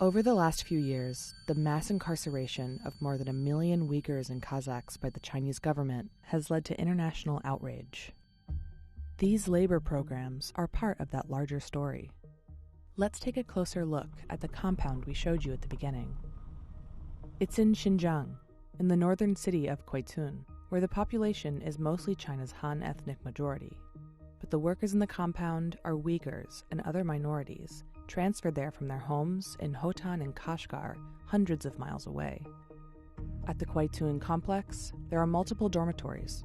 Over the last few years, the mass incarceration of more than 1 million Uyghurs and Kazakhs by the Chinese government has led to international outrage. These labor programs are part of that larger story. Let's take a closer look at the compound we showed you at the beginning. It's in Xinjiang, in the northern city of Quaitun, where the population is mostly China's Han ethnic majority. But the workers in the compound are Uyghurs and other minorities, transferred there from their homes in Hotan and Kashgar, hundreds of miles away. At the Quaitun complex, there are multiple dormitories.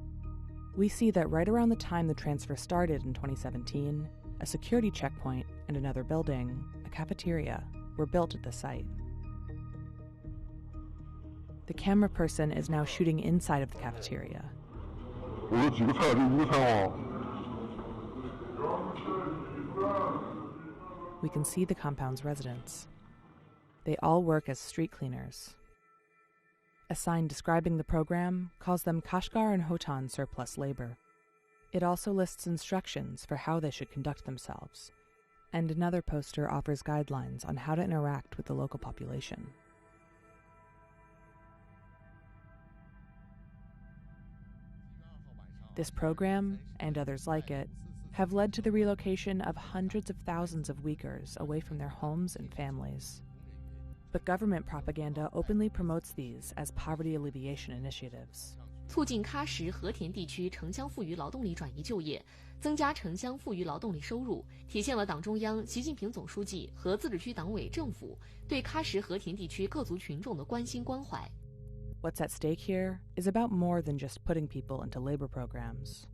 We see that right around the time the transfer started in 2017, a security checkpoint and another building, a cafeteria, were built at the site. The camera person is now shooting inside of the cafeteria. We can see the compound's residents. They all work as street cleaners. A sign describing the program calls them Kashgar and Hotan surplus labor. It also lists instructions for how they should conduct themselves, and another poster offers guidelines on how to interact with the local population. This program, and others like it, have led to the relocation of hundreds of thousands of Uyghurs away from their homes and families. But government propaganda openly promotes these as poverty alleviation initiatives. 促进喀什和田地区城乡妇孺劳动力转移就业，增加城乡妇孺劳动力收入，体现了党中央、习近平总书记和自治区党委政府对喀什和田地区各族群众的关心关怀。 What's at stake here is about more than just putting people into labor programs.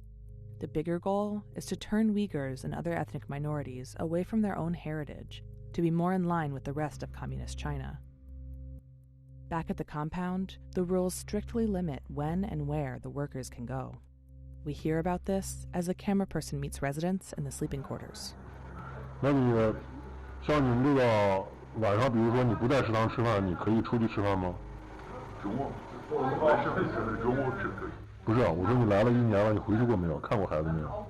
The bigger goal is to turn Uyghurs and other ethnic minorities away from their own heritage to be more in line with the rest of communist China. Back at the compound, the rules strictly limit when and where the workers can go. We hear about this as the camera person meets residents in the sleeping quarters. 那你像你们这个晚上，比如说你不在食堂吃饭，你可以出去吃饭吗？中午，晚上中午是可以。不是，我说你来了1年了，你回去过没有？看过孩子没有？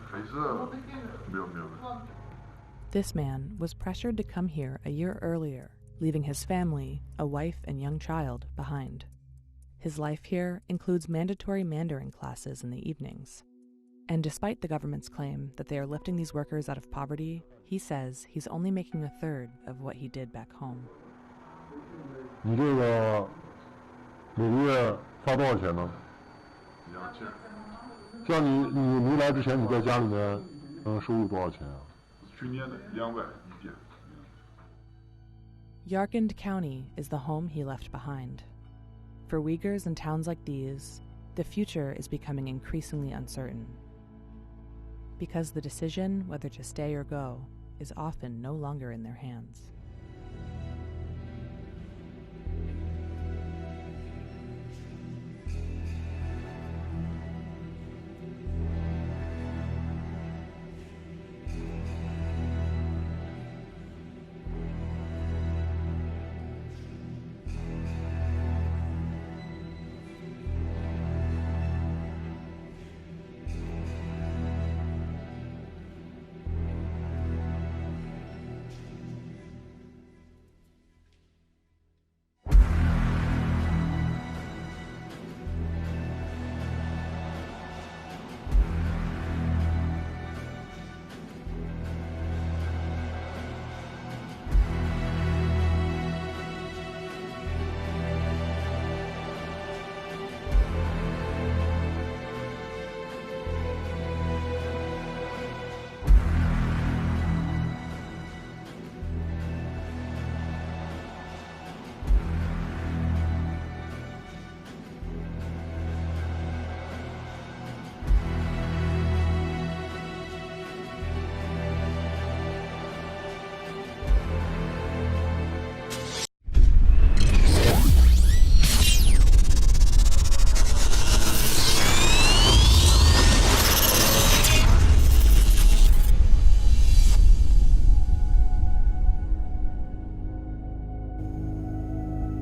孩子没有。This man was pressured to come here a year earlier, leaving his family, a wife and young child, behind. His life here includes mandatory Mandarin classes in the evenings. And despite the government's claim that they are lifting these workers out of poverty, he says he's only making a third of what he did back home. 你这个每个月发多少钱呢？2000。像你没来之前，你在家里面收入多少钱啊？去年的2万一天。Yarkand County is the home he left behind. For Uyghurs in towns like these, the future is becoming increasingly uncertain. Because the decision whether to stay or go is often no longer in their hands.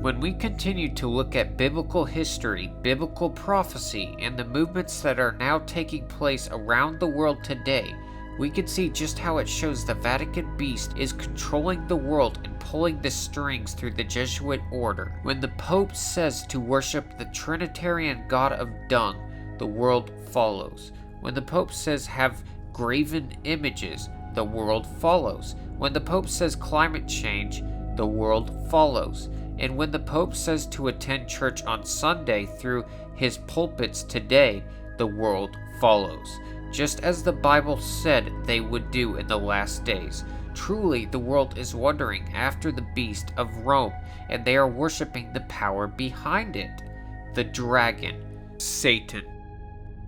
When we continue to look at biblical history, biblical prophecy, and the movements that are now taking place around the world today, we can see just how it shows the Vatican beast is controlling the world and pulling the strings through the Jesuit order. When the Pope says to worship the Trinitarian God of dung, the world follows. When the Pope says have graven images, the world follows. When the Pope says climate change, the world follows. And when the Pope says to attend church on Sunday through his pulpits today, the world follows, just as the Bible said they would do in the last days. Truly, the world is wondering after the beast of Rome, and they are worshiping the power behind it, the dragon, Satan.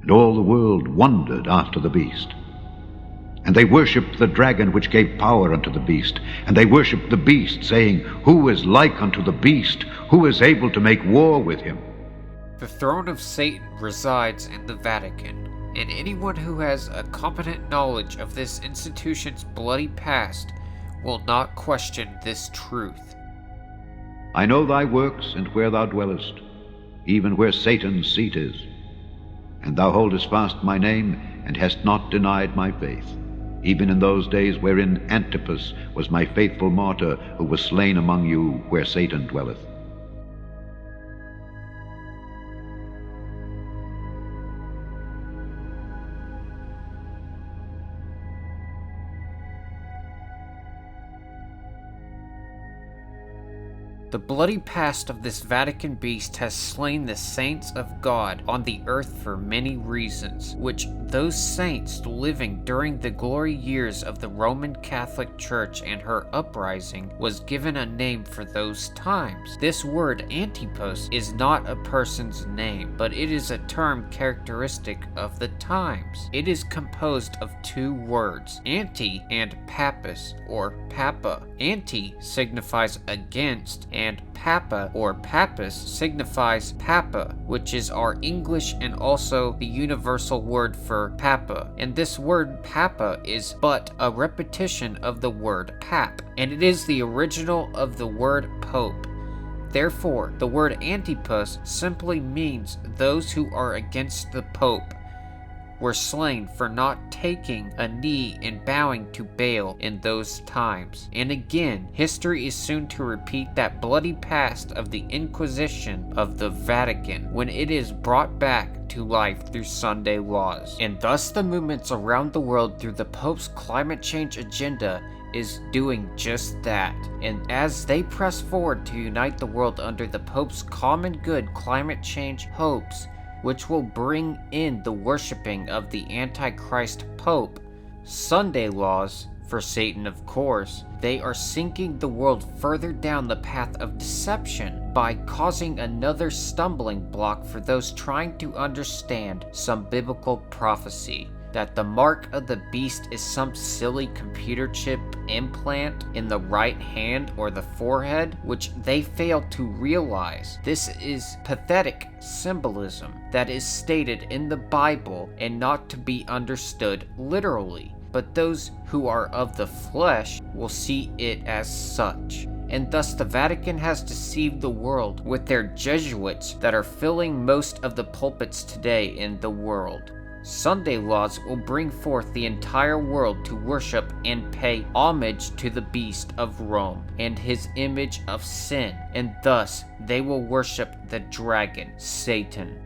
And all the world wondered after the beast. And they worshipped the dragon which gave power unto the beast. And they worshipped the beast, saying, Who is like unto the beast? Who is able to make war with him? The throne of Satan resides in the Vatican, and anyone who has a competent knowledge of this institution's bloody past will not question this truth. I know thy works and where thou dwellest, even where Satan's seat is. And thou holdest fast my name, and hast not denied my faith, even in those days wherein Antipas was my faithful martyr, who was slain among you where Satan dwelleth. The bloody past of this Vatican beast has slain the saints of God on the earth for many reasons, which those saints living during the glory years of the Roman Catholic Church and her uprising was given a name for those times. This word Antipas is not a person's name, but it is a term characteristic of the times. It is composed of two words, anti and papus, or papa. Anti signifies against, and papa or papus signifies papa, which is our English and also the universal word for papa. And this word papa is but a repetition of the word pap, and it is the original of the word pope. Therefore, the word Antipas simply means those who are against the pope were slain for not taking a knee and bowing to Baal in those times. And again, history is soon to repeat that bloody past of the Inquisition of the Vatican when it is brought back to life through Sunday laws. And thus the movements around the world through the Pope's climate change agenda is doing just that. And as they press forward to unite the world under the Pope's common good climate change hopes, which will bring in the worshipping of the Antichrist Pope, Sunday laws, for Satan of course, they are sinking the world further down the path of deception by causing another stumbling block for those trying to understand some biblical prophecy. That the mark of the beast is some silly computer chip implant in the right hand or the forehead, which they fail to realize. This is pathetic symbolism that is stated in the Bible and not to be understood literally. But those who are of the flesh will see it as such. And thus the Vatican has deceived the world with their Jesuits that are filling most of the pulpits today in the world. Sunday laws will bring forth the entire world to worship and pay homage to the beast of Rome and his image of sin, and thus they will worship the dragon, Satan.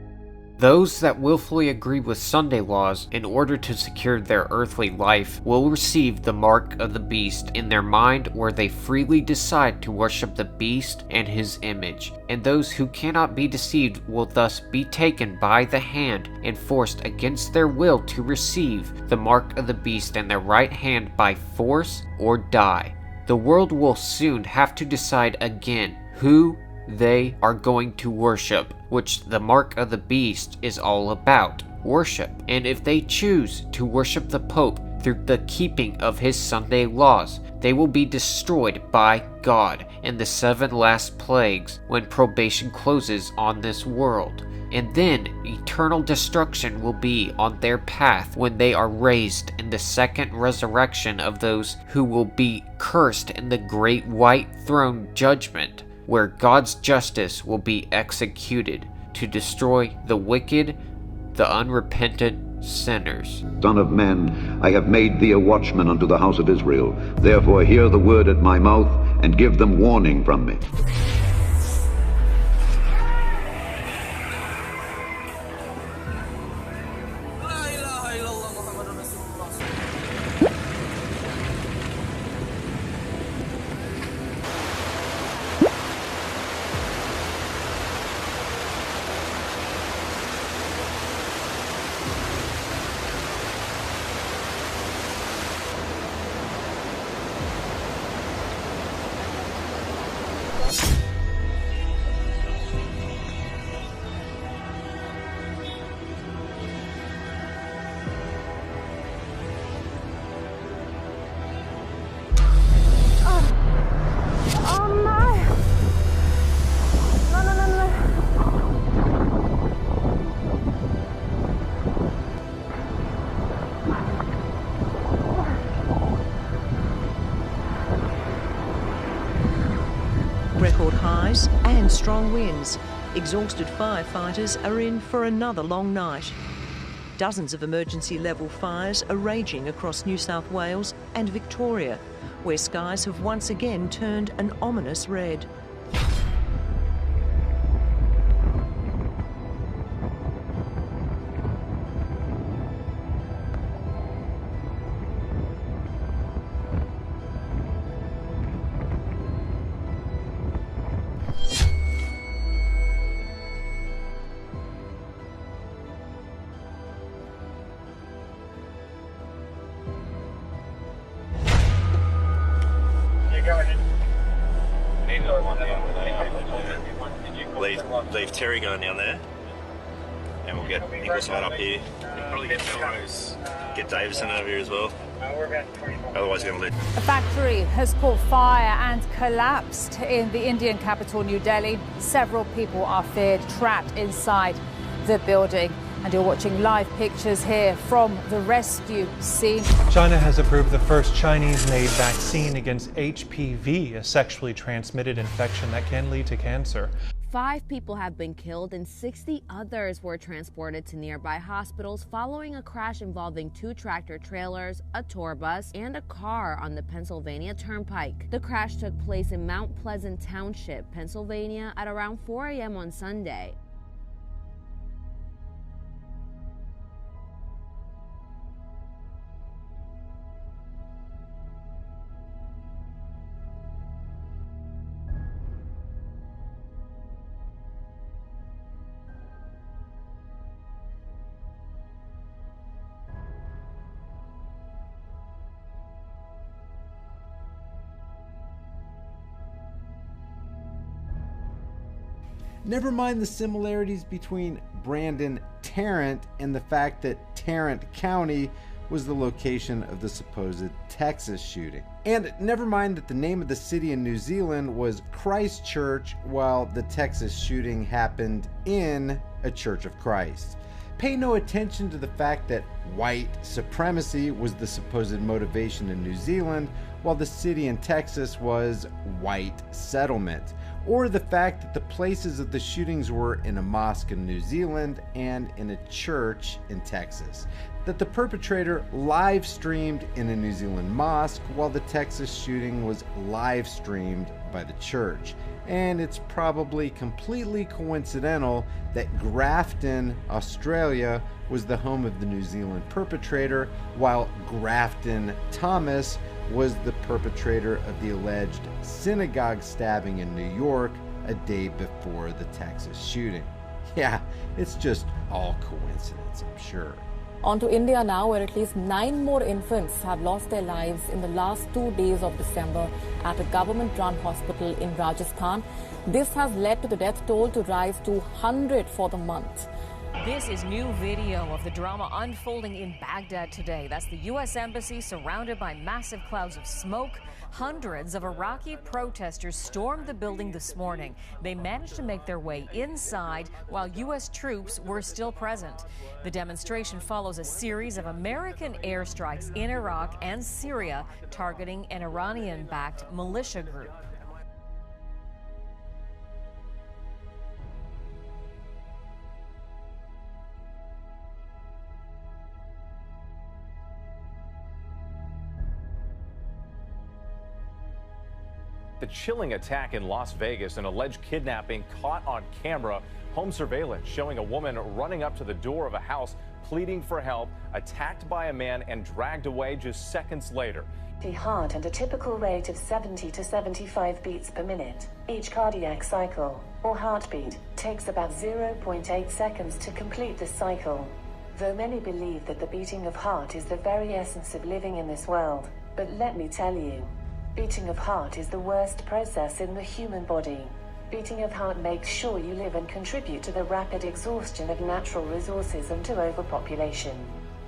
Those that willfully agree with Sunday laws in order to secure their earthly life will receive the mark of the beast in their mind, where they freely decide to worship the beast and his image. And those who cannot be deceived will thus be taken by the hand and forced against their will to receive the mark of the beast in their right hand by force or die. The world will soon have to decide again who they are going to worship, which the mark of the beast is all about, worship. And if they choose to worship the Pope through the keeping of his Sunday laws, they will be destroyed by God in the 7 last plagues when probation closes on this world. And then eternal destruction will be on their path when they are raised in the second resurrection of those who will be cursed in the great white throne judgment, where God's justice will be executed to destroy the wicked, the unrepentant sinners. Son of man, I have made thee a watchman unto the house of Israel. Therefore hear the word at my mouth, and give them warning from me. Record highs and strong winds. Exhausted firefighters are in for another long night. Dozens of emergency level fires are raging across New South Wales and Victoria, where skies have once again turned an ominous red. Leave Terry going down there, and we'll get Ingleside up here. Probably get Davison over here as well. Otherwise, we're going to lose. A factory has caught fire and collapsed in the Indian capital, New Delhi. Several people are feared trapped inside the building. And you're watching live pictures here from the rescue scene. China has approved the first Chinese-made vaccine against HPV, a sexually transmitted infection that can lead to cancer. 5 people have been killed and 60 others were transported to nearby hospitals following a crash involving 2 tractor trailers, a tour bus, and a car on the Pennsylvania Turnpike. The crash took place in Mount Pleasant Township, Pennsylvania at around 4 a.m. on Sunday. Never mind the similarities between Brandon Tarrant and the fact that Tarrant County was the location of the supposed Texas shooting. And never mind that the name of the city in New Zealand was Christchurch, while the Texas shooting happened in a Church of Christ. Pay no attention to the fact that white supremacy was the supposed motivation in New Zealand, while the city in Texas was white settlement. Or the fact that the places of the shootings were in a mosque in New Zealand and in a church in Texas. That the perpetrator live streamed in a New Zealand mosque while the Texas shooting was live streamed by the church. And it's probably completely coincidental that Grafton, Australia was the home of the New Zealand perpetrator, while Grafton Thomas was the perpetrator of the alleged synagogue stabbing in New York a day before the Texas shooting. Yeah, it's just all coincidence, I'm sure. On to India now, where at least 9 more infants have lost their lives in the last 2 days of December at a government-run hospital in Rajasthan. This has led to the death toll to rise to 100 for the month. This is new video of the drama unfolding in Baghdad today. That's the U.S. Embassy surrounded by massive clouds of smoke. Hundreds of Iraqi protesters stormed the building this morning. They managed to make their way inside while U.S. troops were still present. The demonstration follows a series of American airstrikes in Iraq and Syria targeting an Iranian-backed militia group. chilling attack in Las Vegas, an alleged kidnapping caught on camera. Home surveillance showing a woman running up to the door of a house, pleading for help, attacked by a man and dragged away just seconds later. The heart and a typical rate of 70 to 75 beats per minute. Each cardiac cycle, or heartbeat, takes about 0.8 seconds to complete this cycle. Though many believe that the beating of heart is the very essence of living in this world, but let me tell you, beating of heart is the worst process in the human body. Beating of heart makes sure you live and contribute to the rapid exhaustion of natural resources and to overpopulation.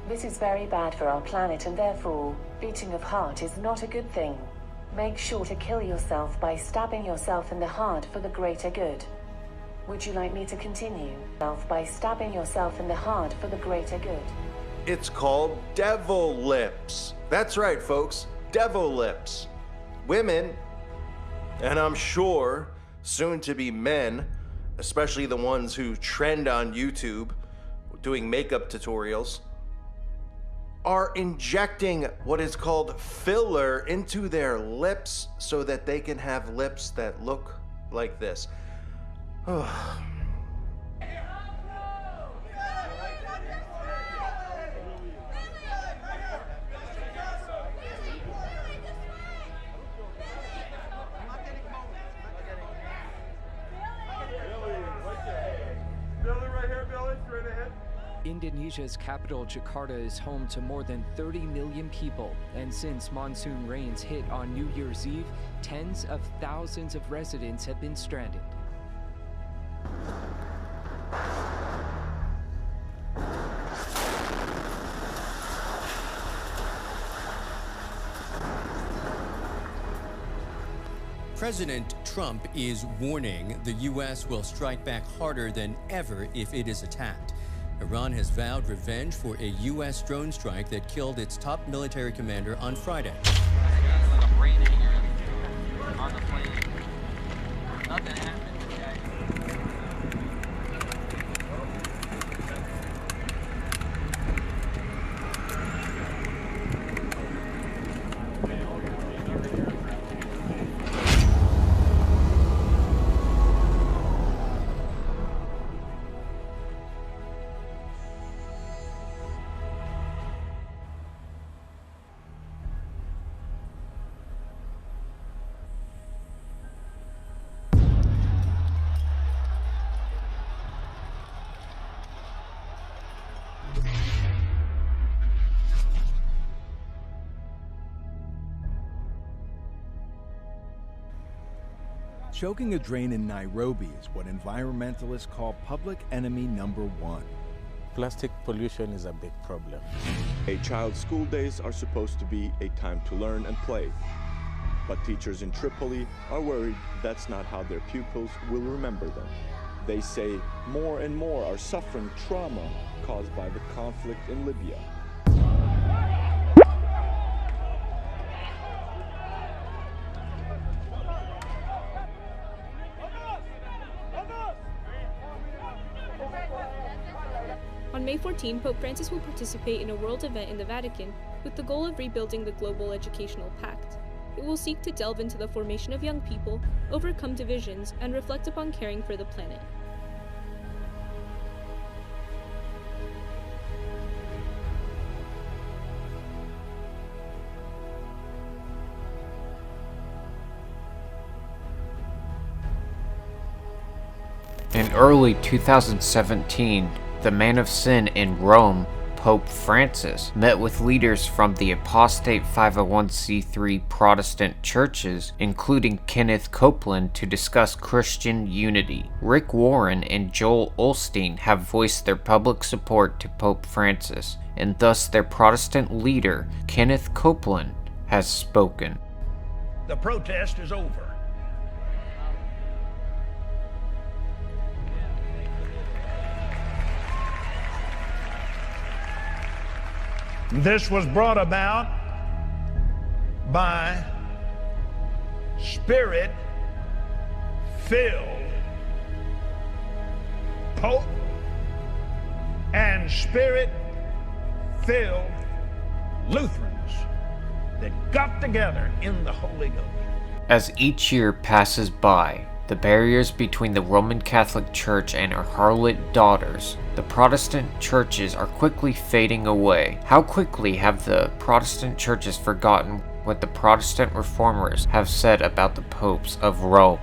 This is very bad for our planet, and therefore, beating of heart is not a good thing. Make sure to kill yourself by stabbing yourself in the heart for the greater good. Would you like me to continue? By stabbing yourself in the heart for the greater good. It's called devil lips. That's right, folks. Devil lips. Women, and I'm sure soon to be men, especially the ones who trend on YouTube doing makeup tutorials, are injecting what is called filler into their lips so that they can have lips that look like this. Indonesia's capital, Jakarta, is home to more than 30 million people, and since monsoon rains hit on New Year's Eve, tens of thousands of residents have been stranded. President Trump is warning the U.S. will strike back harder than ever if it is attacked. Iran has vowed revenge for a U.S. drone strike that killed its top military commander on Friday. Choking a drain in Nairobi is what environmentalists call public enemy number one. Plastic pollution is a big problem. A child's school days are supposed to be a time to learn and play. But teachers in Tripoli are worried that's not how their pupils will remember them. They say more and more are suffering trauma caused by the conflict in Libya. On May 14, Pope Francis will participate in a world event in the Vatican with the goal of rebuilding the global educational pact. It will seek to delve into the formation of young people, overcome divisions, and reflect upon caring for the planet. In early 2017, the man of sin in Rome, Pope Francis, met with leaders from the apostate 501c3 Protestant churches, including Kenneth Copeland, to discuss Christian unity. Rick Warren and Joel Osteen have voiced their public support to Pope Francis, and thus their Protestant leader, Kenneth Copeland, has spoken. The protest is over. This was brought about by Spirit-filled Pope and Spirit-filled Lutherans that got together in the Holy Ghost. As each year passes by, the barriers between the Roman Catholic Church and her harlot daughters, the Protestant churches, are quickly fading away. How quickly have the Protestant churches forgotten what the Protestant reformers have said about the popes of Rome?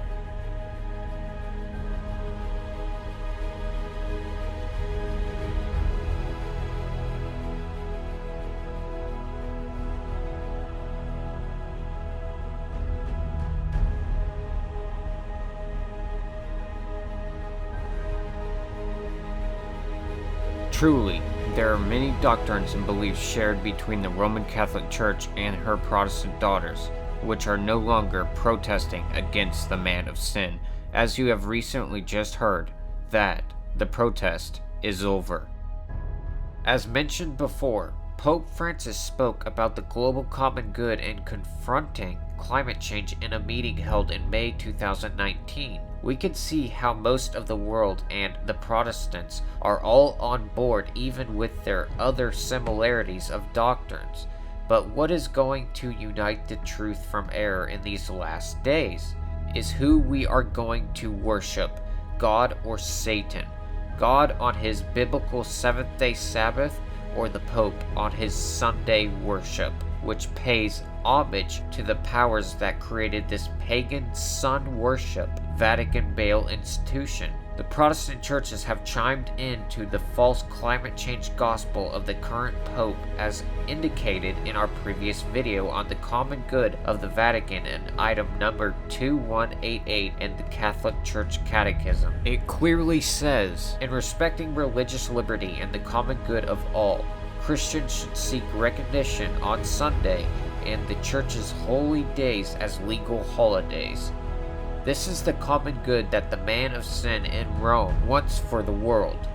Truly, there are many doctrines and beliefs shared between the Roman Catholic Church and her Protestant daughters, which are no longer protesting against the man of sin, as you have recently just heard, that the protest is over. As mentioned before, Pope Francis spoke about the global common good and confronting climate change in a meeting held in May 2019. We can see how most of the world and the Protestants are all on board, even with their other similarities of doctrines. But what is going to unite the truth from error in these last days is who we are going to worship, God or Satan. God on his biblical seventh-day Sabbath, or the Pope on his Sunday worship, which pays homage to the powers that created this pagan sun worship Vatican Baal institution. The Protestant churches have chimed in to the false climate change gospel of the current Pope, as indicated in our previous video on the common good of the Vatican and item number 2188 in the Catholic Church Catechism. It clearly says, in respecting religious liberty and the common good of all, Christians should seek recognition on Sunday and the Church's holy days as legal holidays. This is the common good that the man of sin in Rome wants for the world.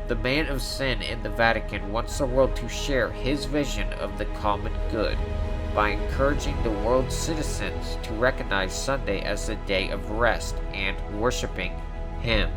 The man of sin in the Vatican wants the world to share his vision of the common good by encouraging the world's citizens to recognize Sunday as the day of rest and worshiping him.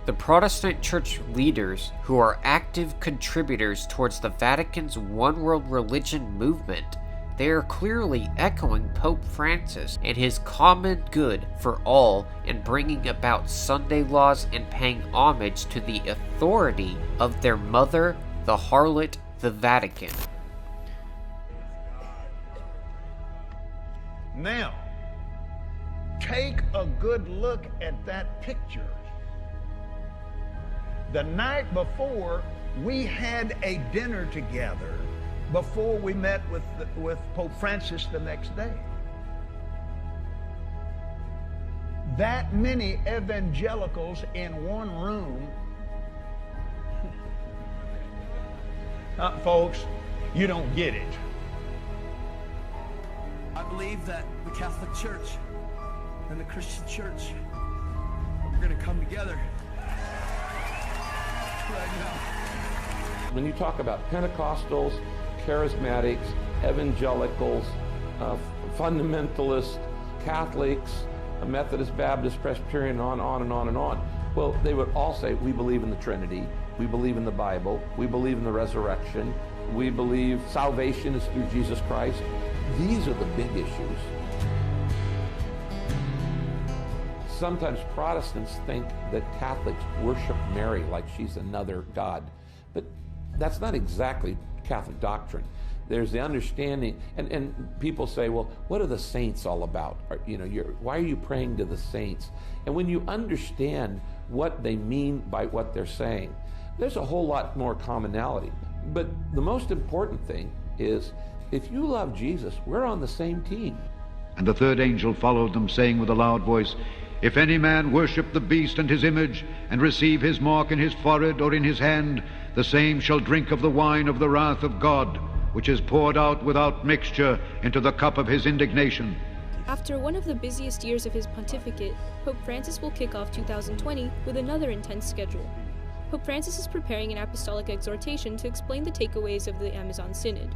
The Protestant church leaders, who are active contributors towards the Vatican's one world religion movement, they are clearly echoing Pope Francis and his common good for all in bringing about Sunday laws and paying homage to the authority of their mother, the harlot, the Vatican. Now, take a good look at that picture. The night before, we had a dinner together before we met with Pope Francis the next day. That many evangelicals in one room. Folks, you don't get it. I believe that the Catholic Church and the Christian Church are going to come together. When you talk about Pentecostals, charismatics, evangelicals, fundamentalists, Catholics, Methodist, Baptist, Presbyterian, on and on and on, well, they would all say, we believe in the Trinity, we believe in the Bible, we believe in the resurrection, we believe salvation is through Jesus Christ. These are the big issues. Sometimes Protestants think that Catholics worship Mary like she's another God, but that's not exactly Catholic doctrine. There's the understanding, and people say, well, what are the saints all about? Why are you praying to the saints? And when you understand what they mean by what they're saying, there's a whole lot more commonality. But the most important thing is, if you love Jesus, we're on the same team. And the third angel followed them, saying with a loud voice, If any man worship the beast and his image, and receive his mark in his forehead or in his hand, the same shall drink of the wine of the wrath of God, which is poured out without mixture into the cup of his indignation. After one of the busiest years of his pontificate, Pope Francis will kick off 2020 with another intense schedule. Pope Francis is preparing an apostolic exhortation to explain the takeaways of the Amazon Synod.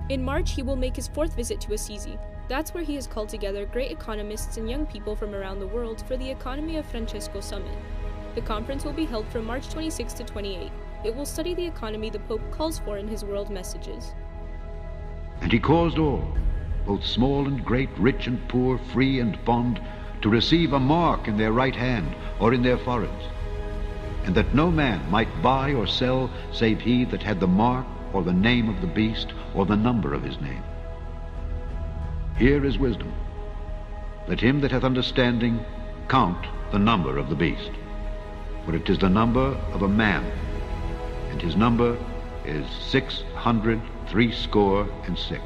In March, he will make his 4th visit to Assisi. That's where he has called together great economists and young people from around the world for the Economy of Francesco Summit. The conference will be held from March 26 to 28. It will study the economy the Pope calls for in his world messages. And he caused all, both small and great, rich and poor, free and bond, to receive a mark in their right hand or in their foreheads, and that no man might buy or sell save he that had the mark or the name of the beast or the number of his name. Here is wisdom. Let him that hath understanding count the number of the beast, for it is the number of a man, and his number is 666.